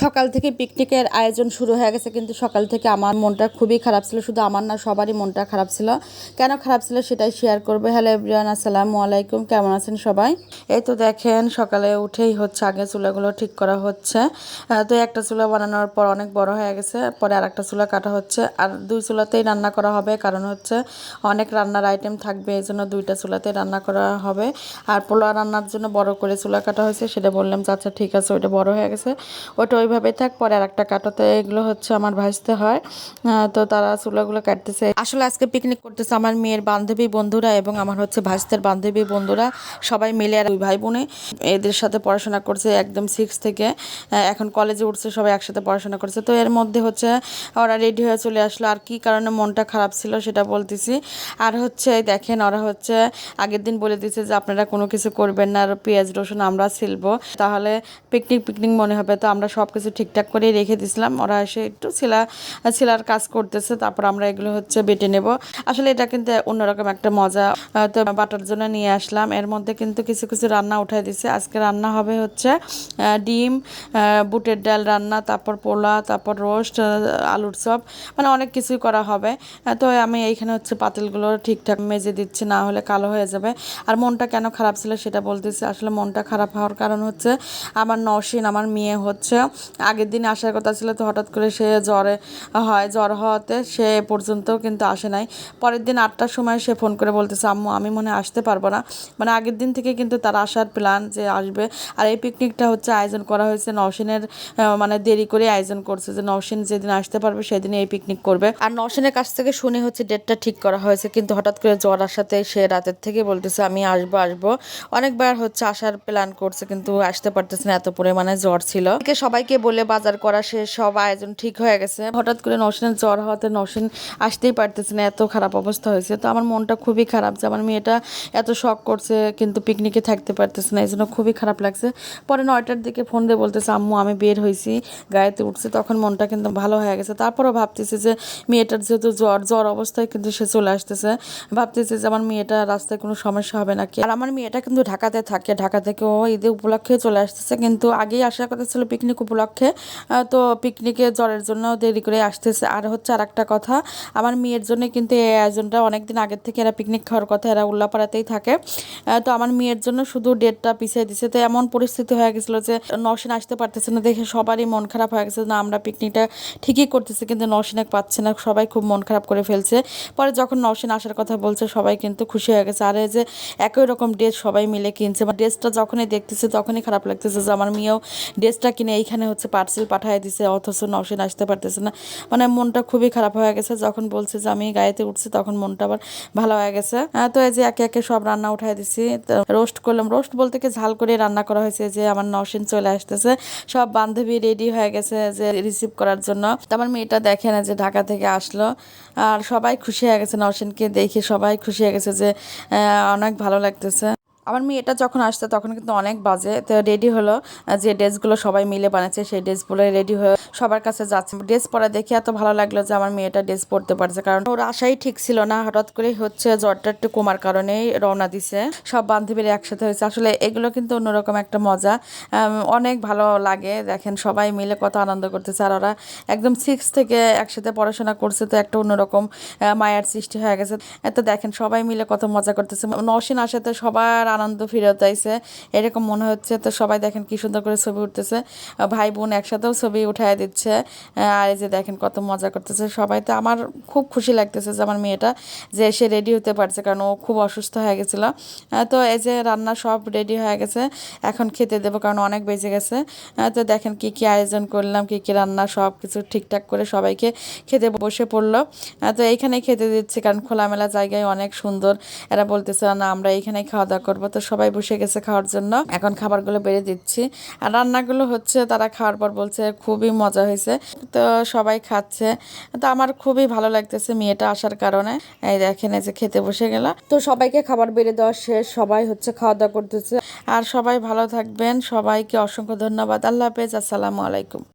সকাল থেকে পিকনিকের আয়োজন শুরু হয়ে গেছে, কিন্তু সকাল থেকে আমার মনটা খুবই খারাপ ছিল। শুধু আমার না, সবারই মনটা খারাপ ছিল। কেন খারাপ ছিল সেটাই শেয়ার করবে। হ্যালো এভরিওয়ান, আসসালামু আলাইকুম, কেমন আছেন সবাই? এই তো দেখেন, সকালে উঠেই হচ্ছে আগে চুলাগুলো ঠিক করা হচ্ছে। তো একটা চুলা বানানোর পর অনেক বড় হয়ে গেছে, পরে আর একটা চুলা কাটা হচ্ছে। আর দুই চুলাতেই রান্না করা হবে, কারণ হচ্ছে অনেক রান্নার আইটেম থাকবে, এই জন্য দুইটা চুলাতেই রান্না করা হবে। আর পোলাও রান্নার জন্য বড় করে চুলা কাটা হয়েছে, সেটা বললাম যে আচ্ছা ঠিক আছে, ওইটা বড় হয়ে গেছে, ওটা ওইভাবেই থাক। পরে আর একটা কাটাতে, এগুলো হচ্ছে আমার ভাজতে হয়। তো তারা চুলাগুলো কাটতেছে। আসলে আজকে পিকনিক করতেছে আমার মেয়ের বান্ধবী বন্ধুরা এবং আমার হচ্ছে ভাইস্তের বান্ধবী বন্ধুরা, সবাই মিলে। আর দুই ভাই বোনে এদের সাথে পড়াশোনা করছে একদম 6 থেকে এখন কলেজে উঠছে, সবাই একসাথে পড়াশোনা করছে। তো এর মধ্যে হচ্ছে ওরা রেডি হয়ে চলে আসলো। আর কি কারণে মনটা খারাপ ছিল সেটা বলতেছি। আর হচ্ছে দেখেন, ওরা হচ্ছে আগের দিন বলে দিয়েছে যে আপনারা কোনো কিছু করবেন না, আর পেঁয়াজ রসুন আমরা ছিলবো, তাহলে পিকনিক পিকনিক মনে হবে। তো আমরা সব কিছু ঠিকঠাক করেই রেখে দিছিলাম। ওরা এসে একটু ছিলার কাজ করতেছে, তারপর আমরা এগুলো হচ্ছে বেটে নেব। আসলে এটা কিন্তু অন্যরকম একটা মজা। তো বাটার জন্য নিয়ে আসলাম। এর মধ্যে কিন্তু কিছু কিছু রান্না উঠাই দিছে। আজকে রান্না হবে হচ্ছে ডিম, বুটের ডাল রান্না, তারপর পোলা, তারপর রোস্ট, আলুর চপ, মানে অনেক কিছুই করা হবে। তো আমি এইখানে হচ্ছে পাতিলগুলো ঠিকঠাক মেজে দিচ্ছি, না হলে কালো হয়ে যাবে। আর মনটা কেন খারাপ ছিল সেটা বলতেছি। আসলে মনটা খারাপ হওয়ার কারণ হচ্ছে আমার নওশিন, আমার মেয়ে হচ্ছে আগের দিন আসার কথা ছিল, তো হঠাৎ করে সে জ্বর হওয়াতে সে পর্যন্ত কিন্তু আসে নাই। পরের দিন 8টার সময় সে ফোন করে বলতেছে আম্মু আমি মনে হয় আসতে পারবো না। মানে আগের দিন থেকে কিন্তু তার আসার প্ল্যান যে আসবে। আর এই পিকনিকটা হচ্ছে আয়োজন করা হয়েছে নওশিনের, মানে দেরি করে আয়োজন করছে যে নওশিন যেদিন আসতে পারবে সেদিন এই পিকনিক করবে। আর নওশিনের কাছ থেকে শুনে হচ্ছে ডেটটা ঠিক করা হয়েছে, কিন্তু হঠাৎ করে জ্বর আসাতে সে রাতের থেকে বলতেছে আমি আসবো আসবো। অনেকবার হচ্ছে আসার প্ল্যান করছে, কিন্তু আসতে পারতেছে না, এত পরিমাণে জ্বর ছিল। সবাইকে বলে বাজার করা শেষ, সব আয়োজন ঠিক হয়ে গেছে। হঠাৎ করে নওশিনের জ্বর হওয়াতে নওশিন আসতেই পারতেছে না, এত খারাপ অবস্থা হয়েছে। তো আমার মনটা খুবই খারাপ যে আমার মেয়েটা এত শখ করছে কিন্তু পিকনিকে থাকতে পারতেছে না, এই জন্য খুবই খারাপ লাগছে। পরে 9টার দিকে ফোন দিয়ে বলতেছে আম্মু আমি বের হয়েছি, গাড়িতে উঠছে, তখন মনটা কিন্তু ভালো হয়ে গেছে। তারপরও ভাবতেছে যে মেয়েটার যেহেতু জ্বর অবস্থায় কিন্তু সে চলে আসতেছে, ভাবতেছে যে আমার মেয়েটা রাস্তায় কোনো সমস্যা হবে নাকি। আর আমার মেয়েটা কিন্তু ঢাকাতে থাকে, ঢাকা থেকে ও ঈদে উপলক্ষে চলে আসতেছে, কিন্তু আগেই আসার কথা ছিল পিকনিক উপলক্ষে। তো পিকনিকে জ্বরের জন্য দেরি করে আসতেছে। আর হচ্ছে আর একটা কথা, আমার মেয়ের জন্য কিন্তু এই আয়োজনটা অনেকদিন আগের থেকে, এরা পিকনিক খাওয়ার কথা, এরা উল্লাপাড়াতেই থাকে। তো আমার মেয়ের জন্য শুধু ডেটটা পিছিয়ে দিছে। তো এমন পরিস্থিতি হয়ে গেছিলো যে নওশিন আসতে পারতেছে না দেখে সবারই মন খারাপ হয়ে গেছে। না আমরা পিকনিকটা ঠিকই করতেছি, কিন্তু নওশিনকে পাচ্ছে না, সবাই খুব মন খারাপ করে ফেলছে। পরে যখন নওশিন আসার কথা বলছে সবাই কিন্তু খুশি হয়ে গেছে। আর এই যে একই রকম ড্রেস সবাই মিলে কিনছে, ড্রেসটা যখনই দেখতেছে তখনই খারাপ লাগতেছে যে আমার মেয়েও ড্রেসটা কিনে এইখানে হচ্ছে পার্সেল পাঠিয়ে দিছে, অথচ নওশিন আসতে পারতেছে না। মানে মনটা খুবই খারাপ হয়ে গেছে। যখন বলছে যে আমি গাড়িতে উঠছি তখন মনটা আবার ভালো হয়ে গেছে। তো এই যে একে একে সব রান্না উঠাই দিছি। রোস্ট করলাম, রোস্ট বলতে কি ঝাল করে রান্না করা হয়েছে। যে আমার নওশিন চলে আসতেছে, সব বান্ধবী রেডি হয়ে গেছে যে রিসিভ করার জন্য। তো আমার মেয়েটা দেখে না যে ঢাকা থেকে আসলো, আর সবাই খুশি হয়ে গেছে, নওশিনকে দেখে সবাই খুশি হয়ে গেছে যে অনেক ভালো লাগতেছে। আমার মেয়েটা যখন আসছে তখন কিন্তু অনেক বাজে, তো রেডি হলো, যে ড্রেসগুলো সবাই মিলে বানাচ্ছে সেই ড্রেসগুলো রেডি হয়ে সবার কাছে যাচ্ছে। ড্রেস পরা দেখে এত ভালো লাগলো যে আমার মেয়েটা ড্রেস পরতে পারছে, কারণ ওর আশাই ঠিক ছিল না, হঠাৎ করে হচ্ছে জ্বরটা একটু কমার কারণেই রওনা দিছে। সব বান্ধবীরা একসাথে হয়েছে, আসলে এগুলো কিন্তু অন্যরকম একটা মজা, অনেক ভালো লাগে। দেখেন সবাই মিলে কত আনন্দ করতেছে, আর ওরা একদম 6 থেকে একসাথে পড়াশোনা করছে, তো একটা অন্যরকম মায়ার সৃষ্টি হয়ে গেছে। তো দেখেন সবাই মিলে কত মজা করতেছে। নওশিন আসাতে সবার আনন্দ ফিরত আইছে এরকম মনে হচ্ছে। তো সবাই দেখেন কি সুন্দর করে ছবি উঠতেছে, ভাই বোন একসাথেও ছবি উঠায় দিচ্ছে। আর এই যে দেখেন কত মজা করতেছে সবাই। তো আমার খুব খুশি লাগতেছে যে আমার মেয়েটা যে এসে রেডি হতে পারছে, কারণ ও খুব অসুস্থ হয়ে গেছিলো। তো এই যে রান্না সব রেডি হয়ে গেছে, এখন খেতে দেবো কারণ অনেক বেজে গেছে। তো দেখেন কি কি আয়োজন করলাম, কি কি রান্না, সব কিছু ঠিকঠাক করে সবাইকে খেতে বসে পড়লো। তো এইখানেই খেতে দিচ্ছে, কারণ খোলামেলা জায়গায় অনেক সুন্দর। এরা বলতেছে না আমরা এইখানেই খাওয়া দাওয়া করবো। তো সবাই বসে গেছে খাওয়ার জন্য, এখন খাবারগুলো বেড়ে দিচ্ছি। আর রান্নাগুলো হচ্ছে তারা খাওয়ার পর বলছে খুবই মজা হয়েছে। তো সবাই খাচ্ছে, তো আমার খুবই ভালো লাগতেছে মেয়েটা আসার কারণে। এই দেখেন এই যে খেতে বসে গেল, তো সবাইকে খাবার বেড়ে দেওয়া শেষ, সবাই হচ্ছে খাওয়া দাওয়া করতেছে। আর সবাই ভালো থাকবেন, সবাইকে অসংখ্য ধন্যবাদ। আল্লাহ হাফেজ, আসসালামু আলাইকুম।